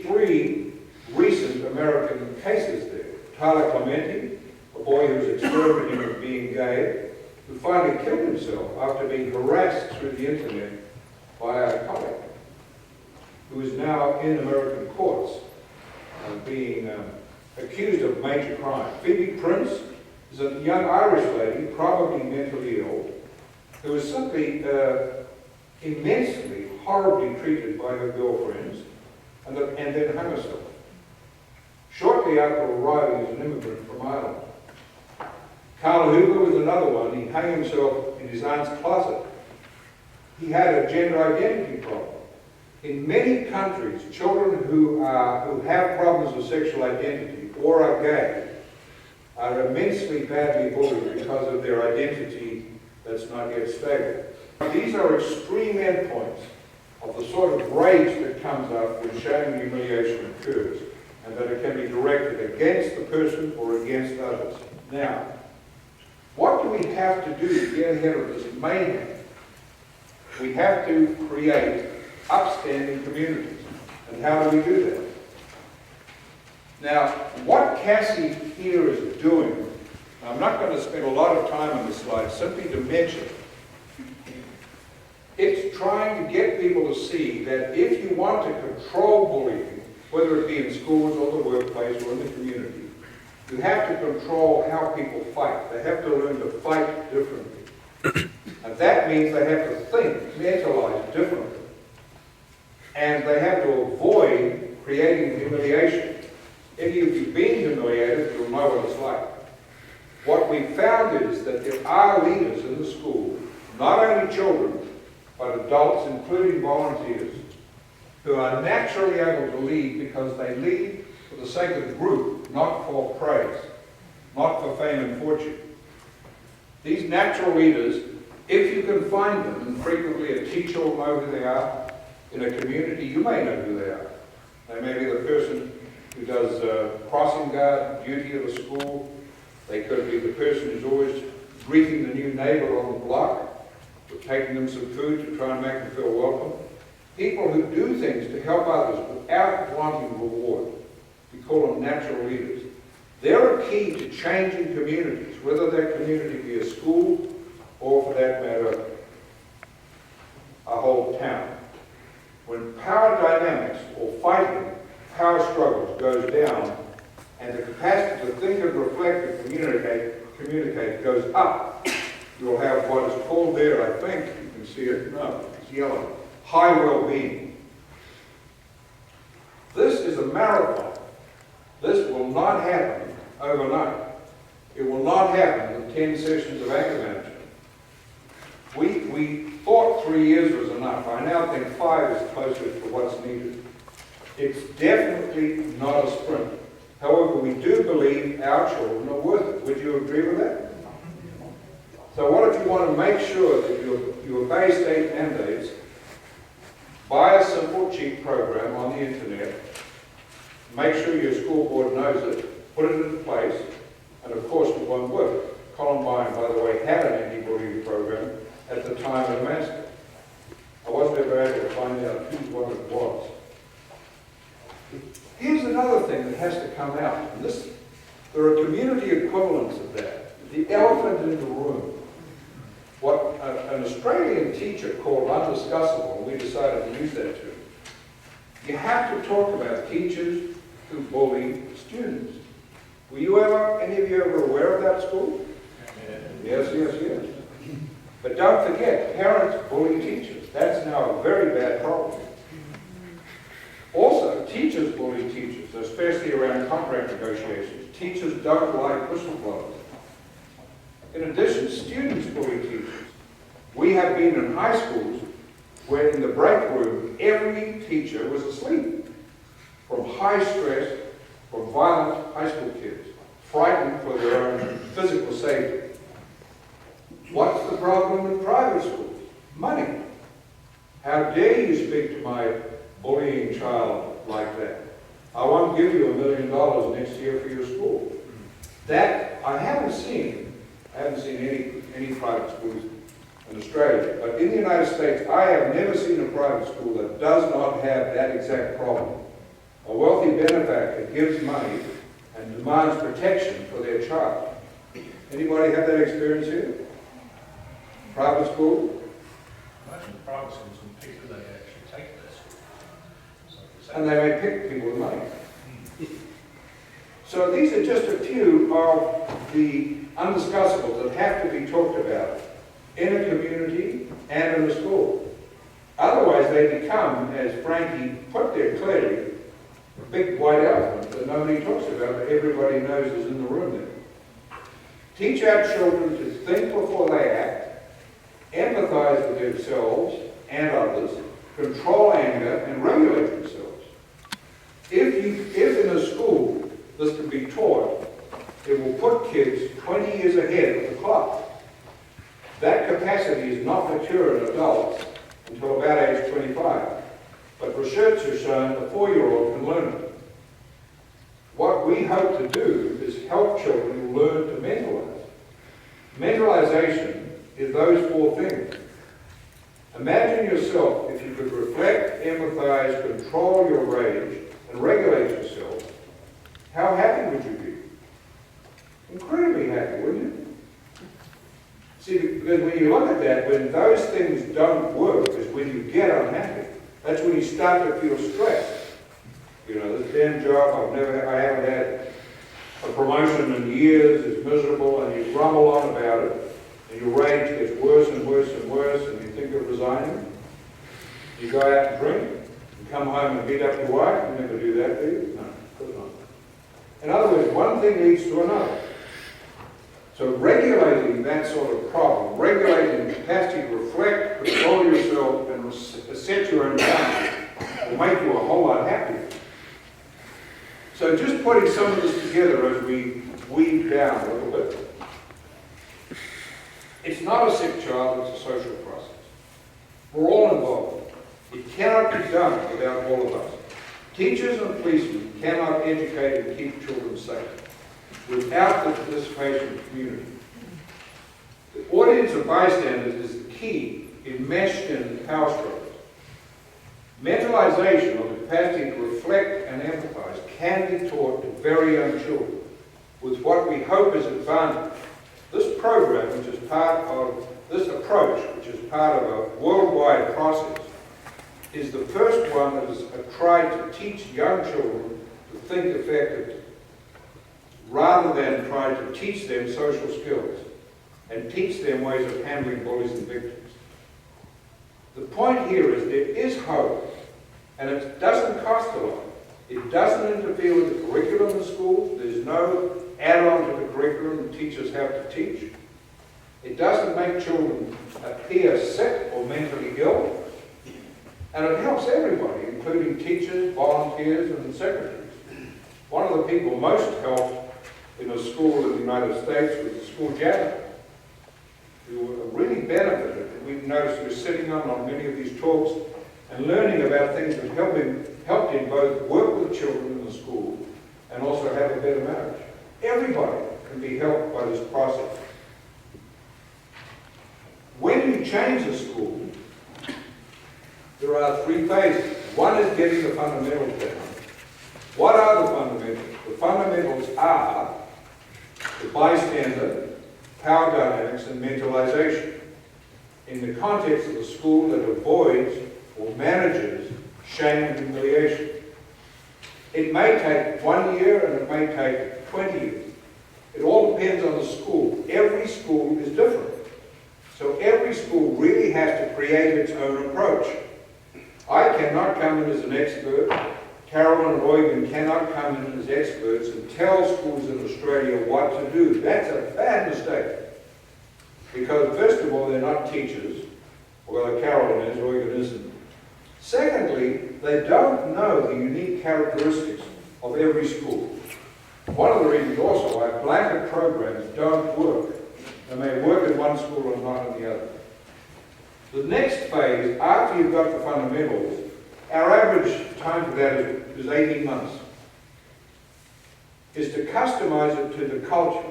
Three recent American cases there. Tyler Clementi, a boy who was experimenting with being gay, who finally killed himself after being harassed through the internet by a colleague, who is now in American courts being accused of major crime. Phoebe Prince is a young Irish lady, probably mentally ill, who was simply immensely, horribly treated by her girlfriends and then hung herself. Shortly after arriving as an immigrant from Ireland. Carl Hoover was another one. He hung himself in his aunt's closet. He had a gender identity problem. In many countries, children who have problems with sexual identity or are gay are immensely badly bullied because of their identity that's not yet stable. These are extreme endpoints of the sort of rage that comes up when shame and humiliation occurs, and that it can be directed against the person or against others. Now, what do we have to do to get ahead of this mayhem? We have to create upstanding communities. And how do we do that? Now, what CASSE here is doing, I'm not going to spend a lot of time on this slide, simply to mention, it's trying to get people to see that if you want to control bullying, whether it be in schools or the workplace or in the community, you have to control how people fight. They have to learn to fight differently. And that means they have to think, mentalize differently. And they have to avoid creating humiliation. If you've been humiliated, you'll know what it's like. What we found is that there are leaders in the school, not only children, but adults, including volunteers, who are naturally able to lead because they lead for the sake of the group, not for praise, not for fame and fortune. These natural leaders, if you can find them, and frequently a teacher will know who they are, in a community you may know who they are. They may be the person who does crossing guard duty at a school. They could be the person who's always greeting the new neighbor on the block, or taking them some food to try and make them feel welcome. People who do things to help others without wanting reward. We call them natural leaders. They're a key to changing communities, whether that community be a school or, for that matter, a whole town. When power dynamics or fighting, power struggles goes down, and the capacity to think and reflect and communicate goes up, you'll have what is called there, I think, you can see it, no, it's yellow, high well-being. This is a marathon. This will not happen overnight. It will not happen with 10 sessions of anger management. We thought 3 years was enough. I now think 5 is closer to what's needed. It's definitely not a sprint. However, we do believe our children are worth it. Would you agree with that? So what if you want to make sure that you obey state mandates? Buy a simple, cheap program on the internet. Make sure your school board knows it. Put it into place. And of course, it won't work. Columbine, by the way, had an anti-bullying program at the time of the massacre. I wasn't ever able to find out whose one it was. Here's another thing that has to come out. And there are community equivalents of that. The elephant in the room. What an Australian teacher called undiscussable, and we decided to use that term. You have to talk about teachers who bully students. Were you ever, any of you ever aware of that school? Yes, yes, yes. But don't forget, parents bully teachers. That's now a very bad problem. Also, teachers bully teachers, especially around contract negotiations. Teachers don't like whistleblowers. In addition, students bully teachers. We have been in high schools where in the break room, every teacher was asleep from high stress, from violent high school kids, frightened for their own physical safety. What's the problem in private schools? Money. How dare you speak to my bullying child like that? I won't give you $1 million next year for your school. That I haven't seen any private schools in Australia, but in the United States, I have never seen a private school that does not have that exact problem A wealthy benefactor gives money and demands protection for their child. Anybody have that experience here? Private school? Most of the private schools will pick who they actually take to their school. So And they may pick people with money. So these are just a few of the undiscussables that have to be talked about in a community and in a school. Otherwise they become, as Frankie put there clearly, a big white elephant that nobody talks about, but everybody knows is in the room there. Teach our children to think before they act, empathize with themselves and others, control anger, and regulate themselves. If in a school this can be taught, it will put kids 20 years ahead of the clock. That capacity is not mature in adults until about age 25. But research has shown a 4-year-old can learn it. What we hope to do is help children learn to mentalize. Mentalization is those 4 things. Imagine yourself if you could reflect, empathize, control your rage, and regulate yourself. How happy would you be? Incredibly happy, wouldn't you? See, because when you look at that, when those things don't work is when you get unhappy. That's when you start to feel stressed. You know, this damn job, I haven't had a promotion in years, it's miserable, and you grumble on about it, and your rage gets worse and worse and worse, and you think of resigning. You go out and drink, and come home and beat up your wife. You never do that, do you? No, of course not. In other words, one thing leads to another. So regulating that sort of problem, regulating the capacity to reflect, control yourself, and set your own boundaries will make you a whole lot happier. So just putting some of this together as we weave down a little bit. It's not a sick child, it's a social process. We're all involved. It cannot be done without all of us. Teachers and policemen cannot educate and keep children safe without the participation of the community. The audience of bystanders is the key enmeshed in power struggles. Mentalization, or the capacity to reflect and empathize, can be taught to very young children with what we hope is advantage. This program, which is part of this approach, which is part of a worldwide process, is the first one that has tried to teach young children to think effectively, rather than try to teach them social skills and teach them ways of handling bullies and victims. The point here is there is hope, and it doesn't cost a lot. It doesn't interfere with the curriculum in schools. There's no add-on to the curriculum that teachers have to teach. It doesn't make children appear sick or mentally ill. And it helps everybody, including teachers, volunteers, and secretaries. One of the people most helped in a school in the United States was the school janitor, who really benefited. We've noticed he was sitting on many of these talks and learning about things that helped him both work with children in the school and also have a better marriage. Everybody can be helped by this process. When you change a school, there are 3 phases. One is getting the fundamentals down. What are the fundamentals? The fundamentals are the bystander, power dynamics, and mentalization in the context of a school that avoids or manages shame and humiliation. It may take 1 year and it may take 20 years. It all depends on the school. Every school is different. So every school really has to create its own approach. I cannot come in as an expert. Carolyn and Eugen cannot come in as experts and tell schools in Australia what to do. That's a bad mistake. Because first of all, they're not teachers. Well, Carolyn is, Eugen isn't. Secondly, they don't know the unique characteristics of every school. One of the reasons also why blanket programs don't work. They may work in one school and not in the other. The next phase, after you've got the fundamentals, our average time for that is 18 months, is to customize it to the culture.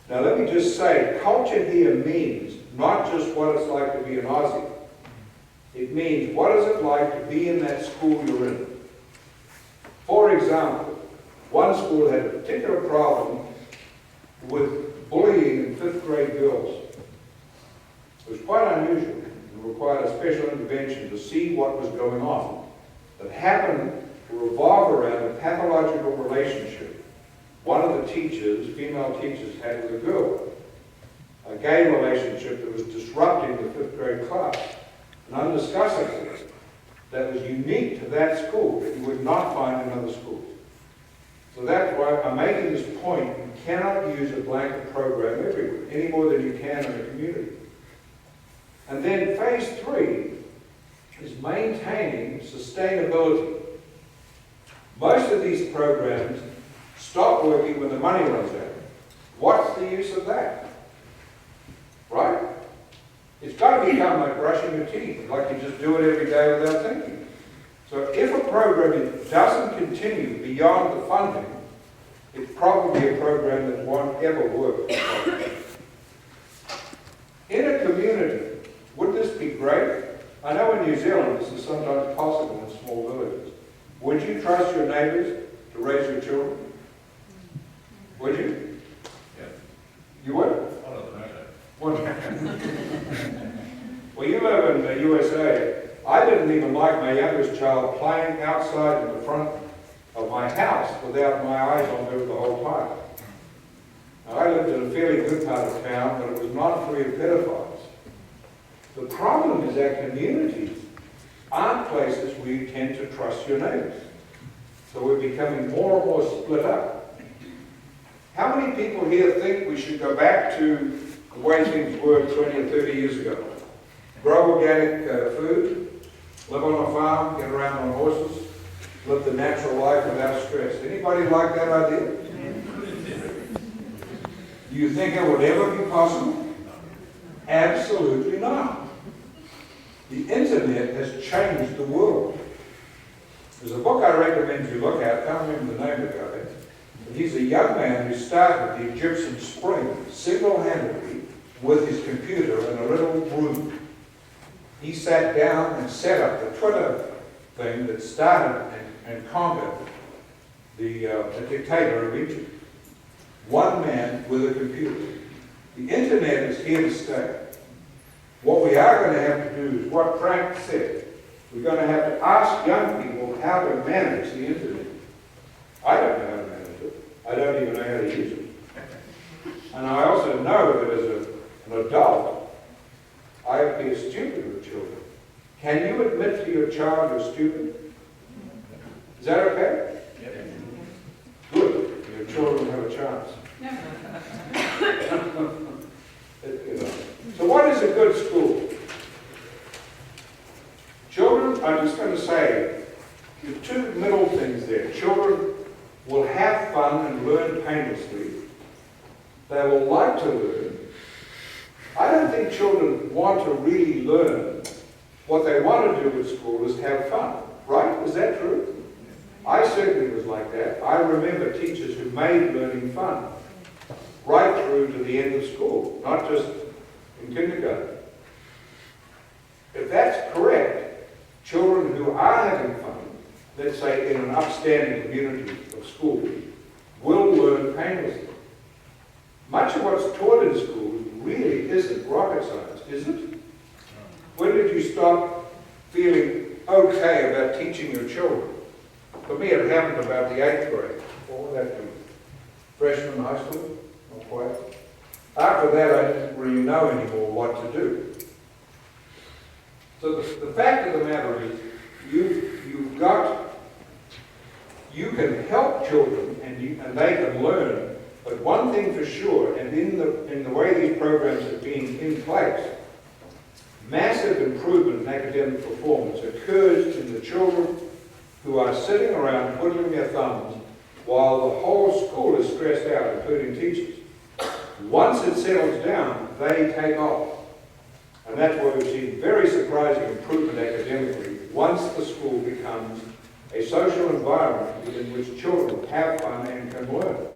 Now let me just say, culture here means not just what it's like to be an Aussie. It means what is it like to be in that school you're in. For example, one school had a particular problem with bullying in 5th grade girls. It was quite unusual and required a special intervention to see what was going on. That happened to revolve around a pathological relationship one of the teachers, female teachers, had with a girl. A gay relationship that was disrupting the 5th grade class. An undiscussable that was unique to that school that you would not find in other schools. So that's why I'm making this point. You cannot use a blanket program everywhere, any more than you can in a community. And then phase 3 is maintaining sustainability. Most of these programs stop working when the money runs out. What's the use of that? Right? It's got to become like brushing your teeth, like you just do it every day without thinking. So if a program doesn't continue beyond the funding, it's probably a program that won't ever work. In a community, would this be great? I know in New Zealand this is sometimes possible in small villages. Would you trust your neighbours to raise your children? Would you? Yeah. You would? One of them, Well, you live in the USA. I didn't even like my youngest child playing outside in the front of my house without my eyes on her the whole time. Now, I lived in a fairly good part of town, but it was not free of pedophiles. The problem is that communities aren't places where you tend to trust your neighbours. So we're becoming more and more split up. How many people here think we should go back to the way things were 20 or 30 years ago? Grow organic food, live on a farm, get around on horses, live the natural life without stress. Anybody like that idea? Do you think it would ever be possible? Absolutely not. The internet has changed the world. There's a book I recommend you look at. I can't remember the name of the guy. But he's a young man who started the Egyptian Spring single-handedly with his computer in a little room. He sat down and set up the Twitter thing that started and conquered the dictator of Egypt. One man with a computer. The internet is here to stay. What we are going to have to do is what Frank said. We're going to have to ask young people how to manage the internet. I don't know how to manage it. I don't even know how to use it. And I also know that as an adult, I appear stupid with children. Can you admit to your child you're stupid? Is that okay? Yep. Good. Your children have a chance. So what is a good school? Children, I'm just going to say, the two middle things there. Children will have fun and learn painlessly. They will like to learn. I don't think children want to really learn. What they want to do at school is have fun. Right? Is that true? I certainly was like that. I remember teachers who made learning fun. Right through to the end of school, not just in kindergarten. If that's correct, children who are having fun, let's say in an upstanding community of schools, will learn painlessly. Much of what's taught in schools really isn't rocket science, is it? When did you stop feeling okay about teaching your children? For me, it happened about the 8th grade. What was that doing? Freshman high school? Not quite. After that, I didn't really know anymore what to do. So the fact of the matter is, you can help children and they can learn, but one thing for sure, and in the way these programs have been in place, massive improvement in academic performance occurs in the children who are sitting around twiddling their thumbs while the whole school is stressed out, including teachers. Once it settles down, they take off. And that's why we've seen very surprising improvement academically once the school becomes a social environment in which children have fun and can learn.